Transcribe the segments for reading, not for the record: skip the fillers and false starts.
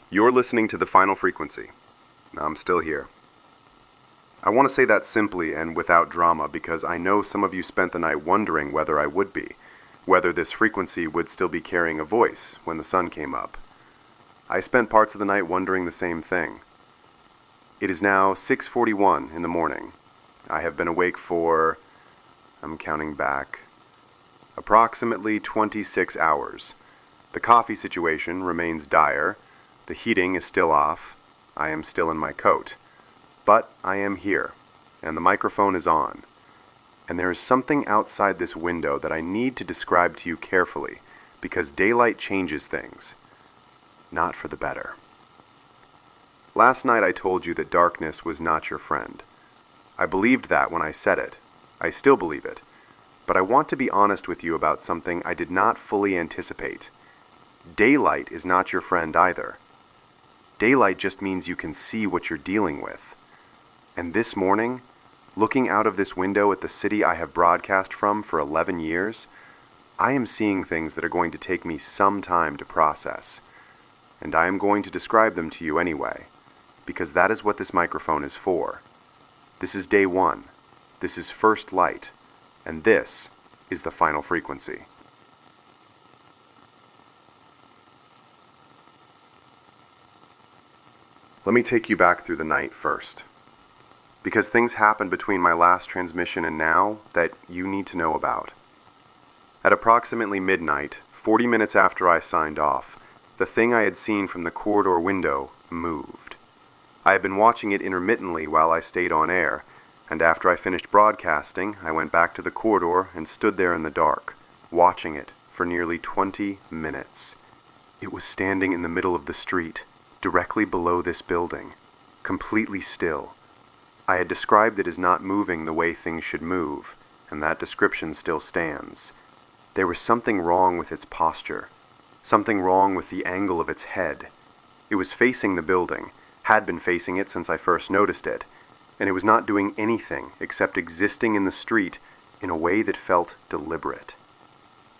You're listening to The Final Frequency. I'm still here. I want to say that simply and without drama because I know some of you spent the night wondering whether I would be, whether this frequency would still be carrying a voice when the sun came up. I spent parts of the night wondering the same thing. It is now 6:41 in the morning. I have been awake for, I'm counting back, approximately 26 hours. The coffee situation remains dire. The heating is still off. I am still in my coat. But I am here, and the microphone is on. And there is something outside this window that I need to describe to you carefully, because daylight changes things. Not for the better. Last night I told you that darkness was not your friend. I believed that when I said it. I still believe it. But I want to be honest with you about something I did not fully anticipate. Daylight is not your friend either. Daylight just means you can see what you're dealing with. And this morning, looking out of this window at the city I have broadcast from for 11 years, I am seeing things that are going to take me some time to process. And I am going to describe them to you anyway, because that is what this microphone is for. This is day one. This is first light. And this is the final frequency. Let me take you back through the night first, because things happened between my last transmission and now that you need to know about. At approximately midnight, 40 minutes after I signed off, the thing I had seen from the corridor window moved. I had been watching it intermittently while I stayed on air, and after I finished broadcasting, I went back to the corridor and stood there in the dark, watching it for nearly 20 minutes. It was standing in the middle of the street, directly below this building, completely still. I had described it as not moving the way things should move, and that description still stands. There was something wrong with its posture, something wrong with the angle of its head. It was facing the building, had been facing it since I first noticed it, and it was not doing anything except existing in the street in a way that felt deliberate.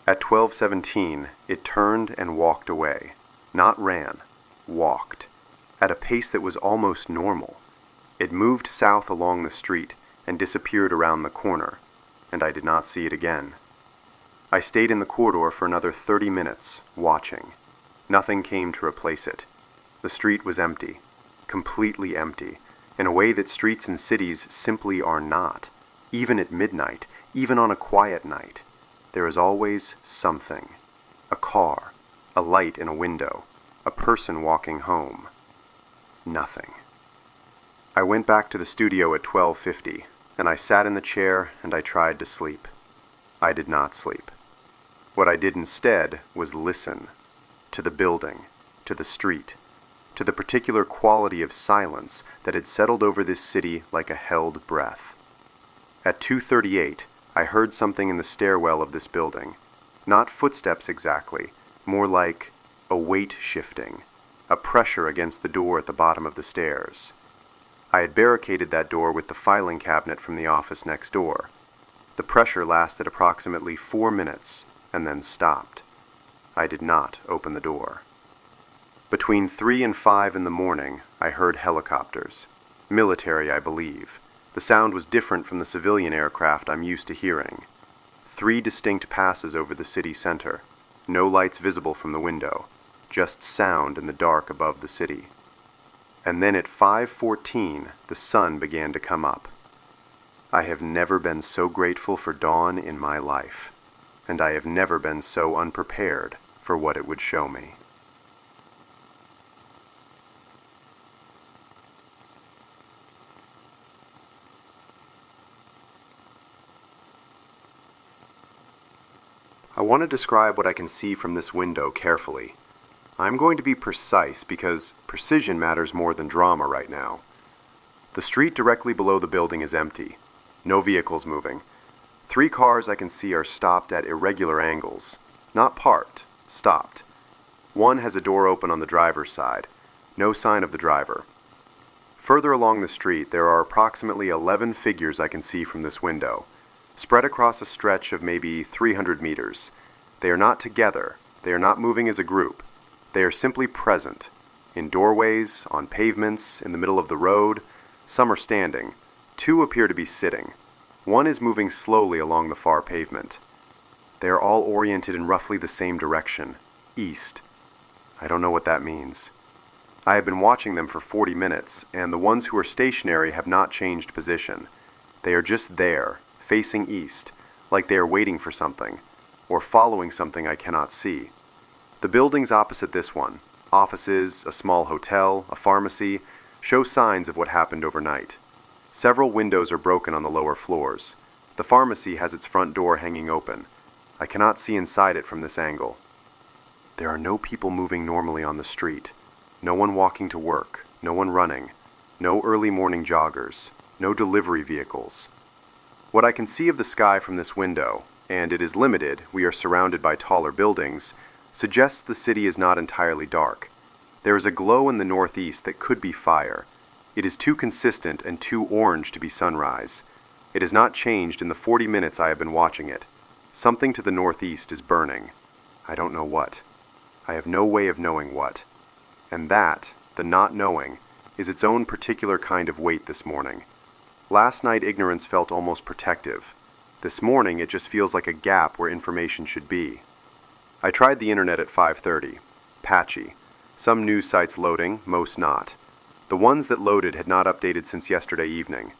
At 12:17, it turned and walked away, not ran. Walked, at a pace that was almost normal. It moved south along the street and disappeared around the corner, and I did not see it again. I stayed in the corridor for another 30 minutes, watching. Nothing came to replace it. The street was empty, completely empty, in a way that streets in cities simply are not. Even at midnight, even on a quiet night, there is always something. A car, a light in a window, a person walking home. Nothing. I went back to the studio at 12:50, and I sat in the chair and I tried to sleep. I did not sleep. What I did instead was listen. To the building, to the street, to the particular quality of silence that had settled over this city like a held breath. At 2:38, I heard something in the stairwell of this building. Not footsteps exactly, more like a weight shifting, a pressure against the door at the bottom of the stairs. I had barricaded that door with the filing cabinet from the office next door. The pressure lasted approximately 4 minutes, and then stopped. I did not open the door. Between 3 and 5 in the morning, I heard helicopters. Military, I believe. The sound was different from the civilian aircraft I'm used to hearing. 3 distinct passes over the city center. No lights visible from the window. Just sound in the dark above the city. And then at 5:14, the sun began to come up. I have never been so grateful for dawn in my life, and I have never been so unprepared for what it would show me. I want to describe what I can see from this window carefully. I'm going to be precise because precision matters more than drama right now. The street directly below the building is empty. No vehicles moving. 3 cars I can see are stopped at irregular angles. Not parked, stopped. One has a door open on the driver's side. No sign of the driver. Further along the street, there are approximately 11 figures I can see from this window, spread across a stretch of maybe 300 meters. They are not together. They are not moving as a group. They are simply present, In doorways, on pavements, in the middle of the road. Some are standing. 2 appear to be sitting. 1 is moving slowly along the far pavement. They are all oriented in roughly the same direction, east. I don't know what that means. I have been watching them for 40 minutes, and the ones who are stationary have not changed position. They are just there, facing east, like they are waiting for something, or following something I cannot see. The buildings opposite this one, offices, a small hotel, a pharmacy, show signs of what happened overnight. Several windows are broken on the lower floors. The pharmacy has its front door hanging open. I cannot see inside it from this angle. There are no people moving normally on the street. No one walking to work, no one running, no early morning joggers, no delivery vehicles. What I can see of the sky from this window, and it is limited, we are surrounded by taller buildings, suggests the city is not entirely dark. There is a glow in the northeast that could be fire. It is too consistent and too orange to be sunrise. It has not changed in the 40 minutes I have been watching it. Something to the northeast is burning. I don't know what. I have no way of knowing what. And that, the not knowing, is its own particular kind of weight this morning. Last night ignorance felt almost protective. This morning it just feels like a gap where information should be. I tried the internet at 5:30. Patchy. Some news sites loading, most not. The ones that loaded had not updated since yesterday evening.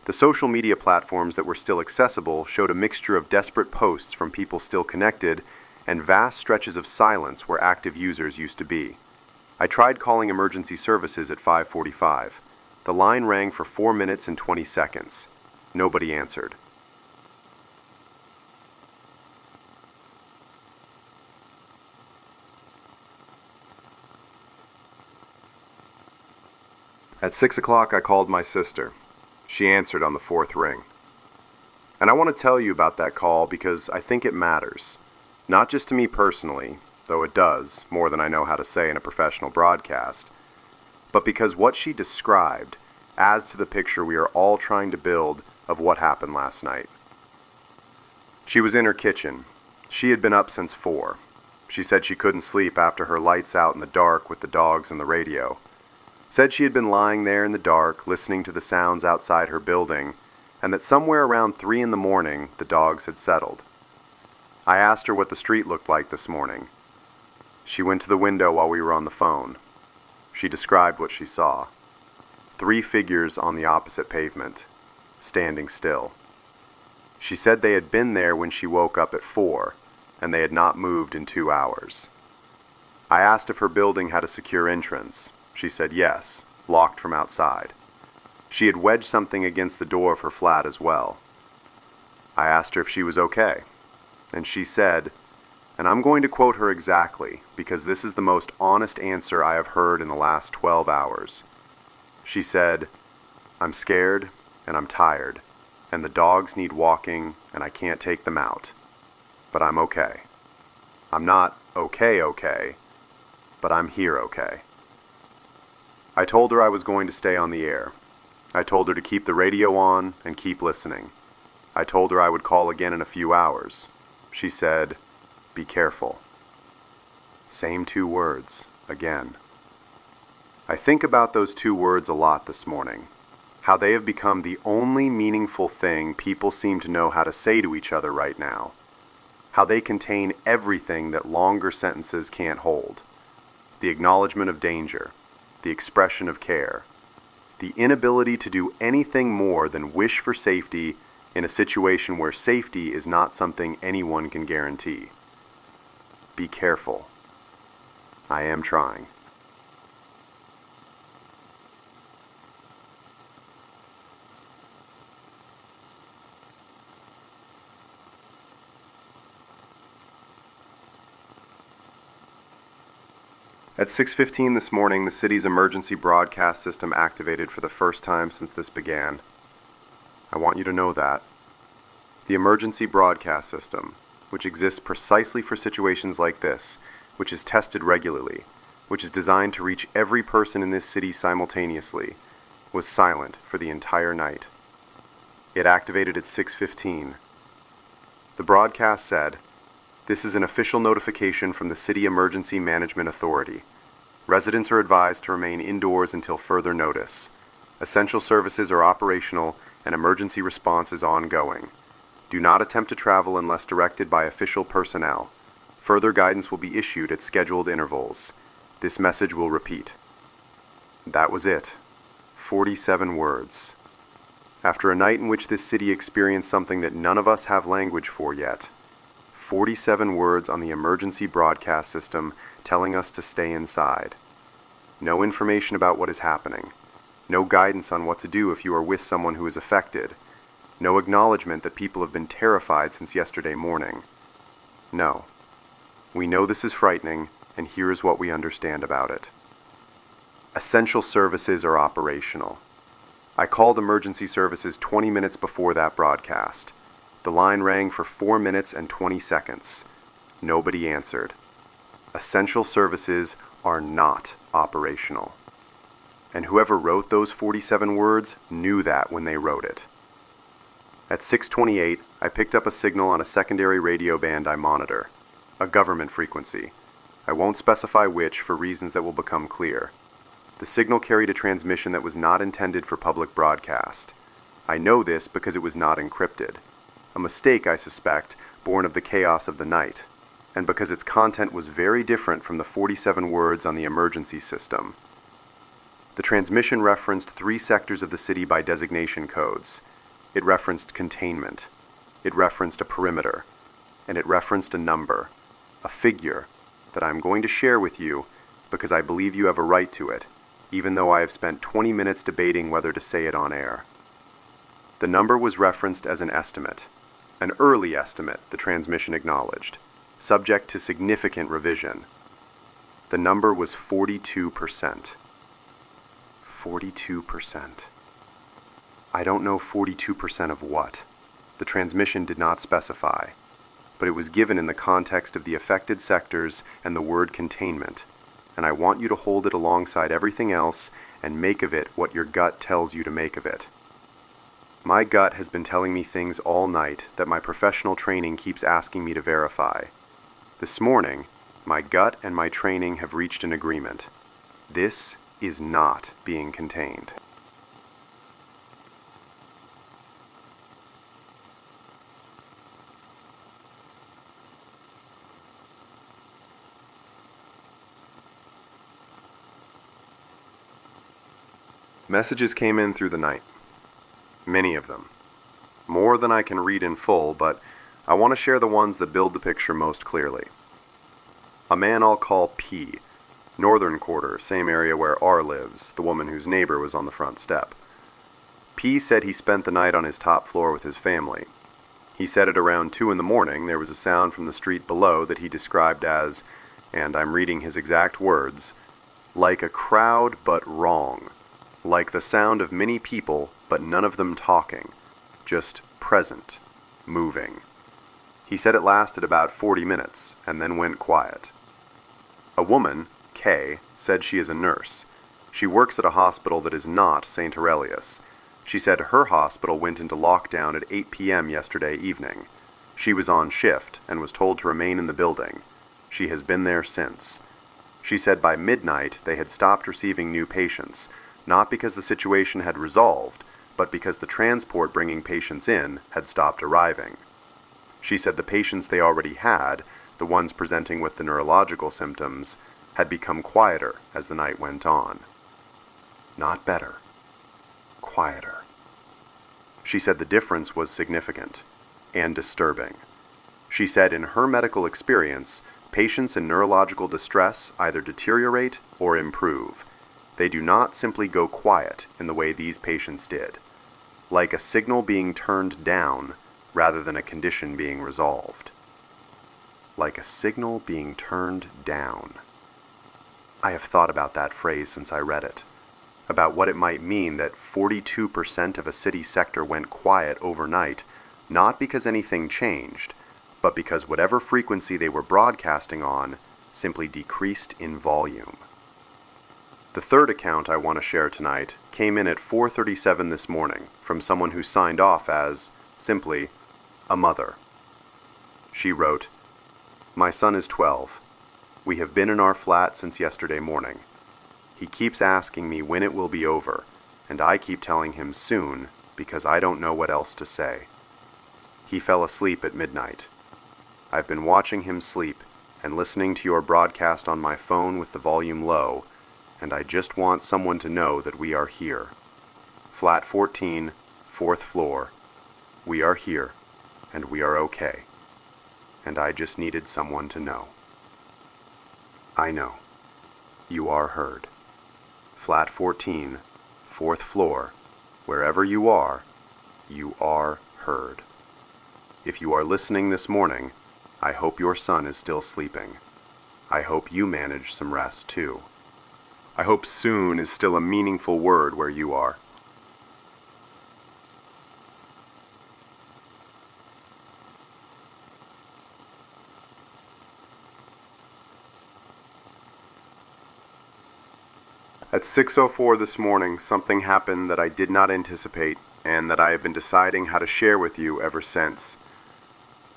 The social media platforms that were still accessible showed a mixture of desperate posts from people still connected and vast stretches of silence where active users used to be. I tried calling emergency services at 5:45. The line rang for 4 minutes and 20 seconds. Nobody answered. At 6 o'clock I called my sister. She answered on the 4th ring. And I want to tell you about that call because I think it matters. Not just to me personally, though it does, more than I know how to say in a professional broadcast, but because what she described adds to the picture we are all trying to build of what happened last night. She was in her kitchen. She had been up since 4. She said she couldn't sleep after her lights out in the dark with the dogs and the radio. Said she had been lying there in the dark, listening to the sounds outside her building, and that somewhere around 3 in the morning, the dogs had settled. I asked her what the street looked like this morning. She went to the window while we were on the phone. She described what she saw. 3 figures on the opposite pavement, standing still. She said they had been there when she woke up at 4, and they had not moved in 2 hours. I asked if her building had a secure entrance. She said yes, locked from outside. She had wedged something against the door of her flat as well. I asked her if she was okay, and she said, and I'm going to quote her exactly because this is the most honest answer I have heard in the last 12 hours. She said, I'm scared and I'm tired, and the dogs need walking and I can't take them out. But I'm okay. I'm not okay, but I'm here okay. I told her I was going to stay on the air. I told her to keep the radio on and keep listening. I told her I would call again in a few hours. She said, be careful. Same 2 words, again. I think about those 2 words a lot this morning. How they have become the only meaningful thing people seem to know how to say to each other right now. How they contain everything that longer sentences can't hold. The acknowledgement of danger. The expression of care, the inability to do anything more than wish for safety in a situation where safety is not something anyone can guarantee. Be careful. I am trying. At 6:15 this morning, the city's emergency broadcast system activated for the first time since this began. I want you to know that. The emergency broadcast system, which exists precisely for situations like this, which is tested regularly, which is designed to reach every person in this city simultaneously, was silent for the entire night. It activated at 6:15. The broadcast said, "This is an official notification from the City Emergency Management Authority. Residents are advised to remain indoors until further notice. Essential services are operational and emergency response is ongoing. Do not attempt to travel unless directed by official personnel. Further guidance will be issued at scheduled intervals. This message will repeat. That was it. 47 words. After a night in which this city experienced something that none of us have language for yet. 47 words on the emergency broadcast system telling us to stay inside. No information about what is happening. No guidance on what to do if you are with someone who is affected. No acknowledgement that people have been terrified since yesterday morning. No. We know this is frightening, and here is what we understand about it. Essential services are operational. I called emergency services 20 minutes before that broadcast. The line rang for 4 minutes and 20 seconds. Nobody answered. Essential services are not operational. And whoever wrote those 47 words knew that when they wrote it. At 6:28, I picked up a signal on a secondary radio band I monitor. A government frequency. I won't specify which for reasons that will become clear. The signal carried a transmission that was not intended for public broadcast. I know this because it was not encrypted. A mistake, I suspect, born of the chaos of the night, and because its content was very different from the 47 words on the emergency system. The transmission referenced 3 sectors of the city by designation codes. It referenced containment. It referenced a perimeter. And it referenced a number, a figure, that I'm going to share with you because I believe you have a right to it, even though I have spent 20 minutes debating whether to say it on air. The number was referenced as an estimate, an early estimate, the transmission acknowledged, subject to significant revision. The number was 42%. 42%. I don't know 42% of what. The transmission did not specify, but it was given in the context of the affected sectors and the word containment, and I want you to hold it alongside everything else and make of it what your gut tells you to make of it. My gut has been telling me things all night that my professional training keeps asking me to verify. This morning, my gut and my training have reached an agreement. This is not being contained. Messages came in through the night. Many of them. More than I can read in full, but I want to share the ones that build the picture most clearly. A man I'll call P. Northern quarter, same area where R lives, the woman whose neighbor was on the front step. P said he spent the night on his top floor with his family. He said at around 2 in the morning there was a sound from the street below that he described as, and I'm reading his exact words, like a crowd but wrong. Like the sound of many people, but none of them talking. Just present. Moving. He said it lasted about 40 minutes, and then went quiet. A woman, K, said she is a nurse. She works at a hospital that is not St. Aurelius. She said her hospital went into lockdown at 8 p.m. yesterday evening. She was on shift, and was told to remain in the building. She has been there since. She said by midnight they had stopped receiving new patients, not because the situation had resolved, but because the transport bringing patients in had stopped arriving. She said the patients they already had, the ones presenting with the neurological symptoms, had become quieter as the night went on. Not better. Quieter. She said the difference was significant and disturbing. She said in her medical experience, patients in neurological distress either deteriorate or improve. They do not simply go quiet in the way these patients did, like a signal being turned down rather than a condition being resolved. Like a signal being turned down. I have thought about that phrase since I read it, about what it might mean that 42% of a city sector went quiet overnight, not because anything changed, but because whatever frequency they were broadcasting on simply decreased in volume. The third account I want to share tonight came in at 4:37 this morning from someone who signed off as, simply, a mother. She wrote, "My son is 12. We have been in our flat since yesterday morning. He keeps asking me when it will be over, and I keep telling him soon because I don't know what else to say. He fell asleep at midnight. I've been watching him sleep and listening to your broadcast on my phone with the volume low, and I just want someone to know that we are here. Flat 14, 4th floor. We are here, and we are okay. And I just needed someone to know. I know. You are heard. Flat 14, 4th floor. Wherever you are heard. If you are listening this morning, I hope your son is still sleeping. I hope you manage some rest too. I hope soon is still a meaningful word where you are. At 6:04 this morning, something happened that I did not anticipate and that I have been deciding how to share with you ever since.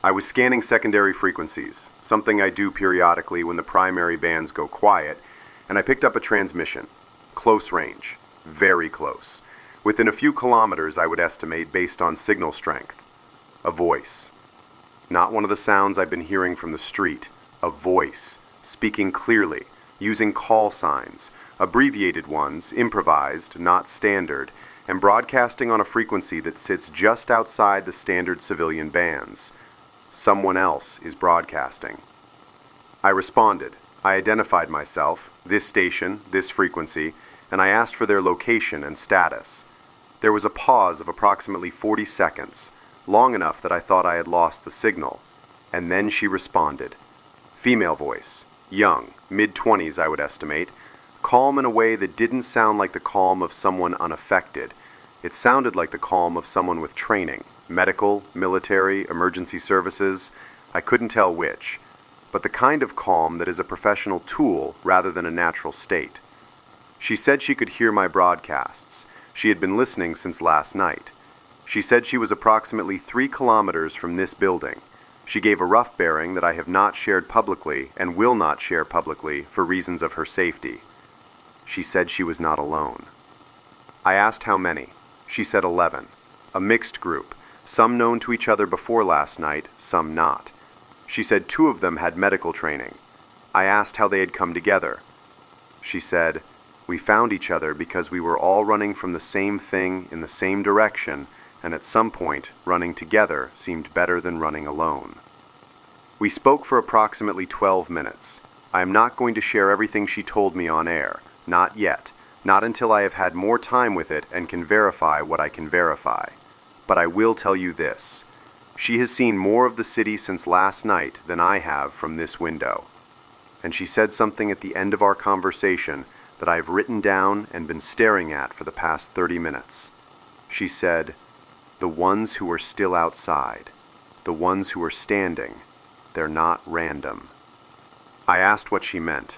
I was scanning secondary frequencies, something I do periodically when the primary bands go quiet, and I picked up a transmission. Close range. Very close. Within a few kilometers, I would estimate, based on signal strength. A voice. Not one of the sounds I've been hearing from the street. A voice. Speaking clearly. Using call signs. Abbreviated ones, improvised, not standard, and broadcasting on a frequency that sits just outside the standard civilian bands. Someone else is broadcasting. I responded. I identified myself, this station, this frequency, and I asked for their location and status. There was a pause of approximately 40 seconds, long enough that I thought I had lost the signal, and then she responded. Female voice, young, mid-20s I would estimate, calm in a way that didn't sound like the calm of someone unaffected. It sounded like the calm of someone with training, medical, military, emergency services. I couldn't tell which, but the kind of calm that is a professional tool rather than a natural state. She said she could hear my broadcasts. She had been listening since last night. She said she was approximately 3 kilometers from this building. She gave a rough bearing that I have not shared publicly and will not share publicly for reasons of her safety. She said she was not alone. I asked how many. She said 11. A mixed group, some known to each other before last night, some not. She said 2 of them had medical training. I asked how they had come together. She said, we found each other because we were all running from the same thing in the same direction, and at some point, running together seemed better than running alone. We spoke for approximately 12 minutes. I am not going to share everything she told me on air. Not yet. Not until I have had more time with it and can verify what I can verify. But I will tell you this. She has seen more of the city since last night than I have from this window. And she said something at the end of our conversation that I've written down and been staring at for the past 30 minutes. She said, the ones who are still outside, the ones who are standing, they're not random. I asked what she meant.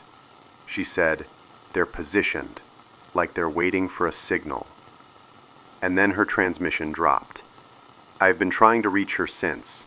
She said, they're positioned, like they're waiting for a signal. And then her transmission dropped. I've been trying to reach her since.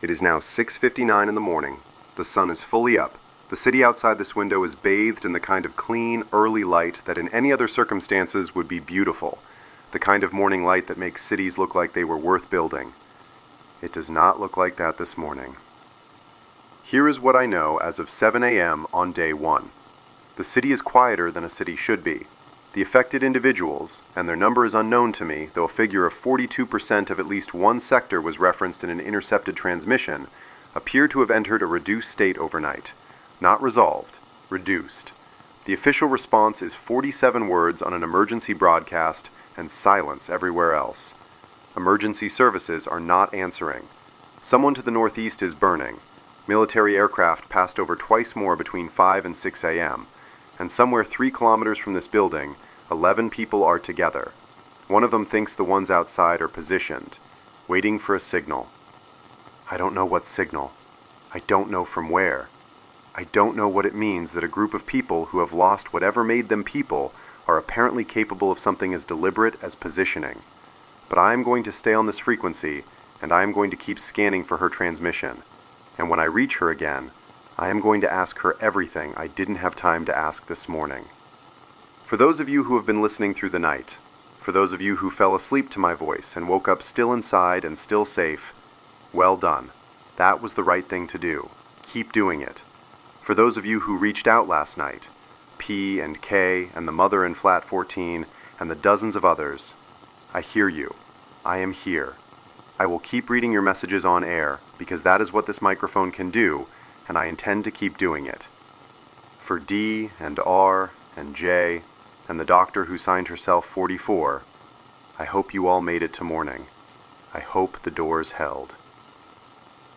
It is now 6:59 in the morning. The sun is fully up. The city outside this window is bathed in the kind of clean, early light that in any other circumstances would be beautiful. The kind of morning light that makes cities look like they were worth building. It does not look like that this morning. Here is what I know as of 7 a.m. on day 1. The city is quieter than a city should be. The affected individuals, and their number is unknown to me, though a figure of 42% of at least one sector was referenced in an intercepted transmission, appear to have entered a reduced state overnight. Not resolved, reduced. The official response is 47 words on an emergency broadcast and silence everywhere else. Emergency services are not answering. Someone to the northeast is burning. Military aircraft passed over twice more between 5 and 6 a.m. And somewhere 3 kilometers from this building, 11 people are together. One of them thinks the ones outside are positioned, waiting for a signal. I don't know what signal. I don't know from where. I don't know what it means that a group of people who have lost whatever made them people are apparently capable of something as deliberate as positioning. But I am going to stay on this frequency, and I am going to keep scanning for her transmission. And when I reach her again, I am going to ask her everything I didn't have time to ask this morning. For those of you who have been listening through the night, for those of you who fell asleep to my voice and woke up still inside and still safe, well done. That was the right thing to do. Keep doing it. For those of you who reached out last night, P and K and the mother in flat 14 and the dozens of others, I hear you. I am here. I will keep reading your messages on air because that is what this microphone can do, and I intend to keep doing it. For D and R and J and the doctor who signed herself 44, I hope you all made it to morning. I hope the doors held.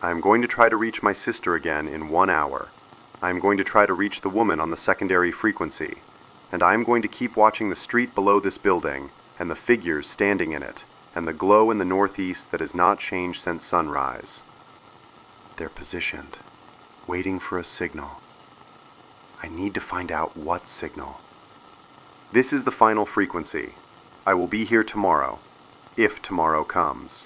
I am going to try to reach my sister again in 1 hour. I am going to try to reach the woman on the secondary frequency, and I am going to keep watching the street below this building and the figures standing in it, and the glow in the northeast that has not changed since sunrise. They're positioned, waiting for a signal. I need to find out what signal. This is the final frequency. I will be here tomorrow, if tomorrow comes.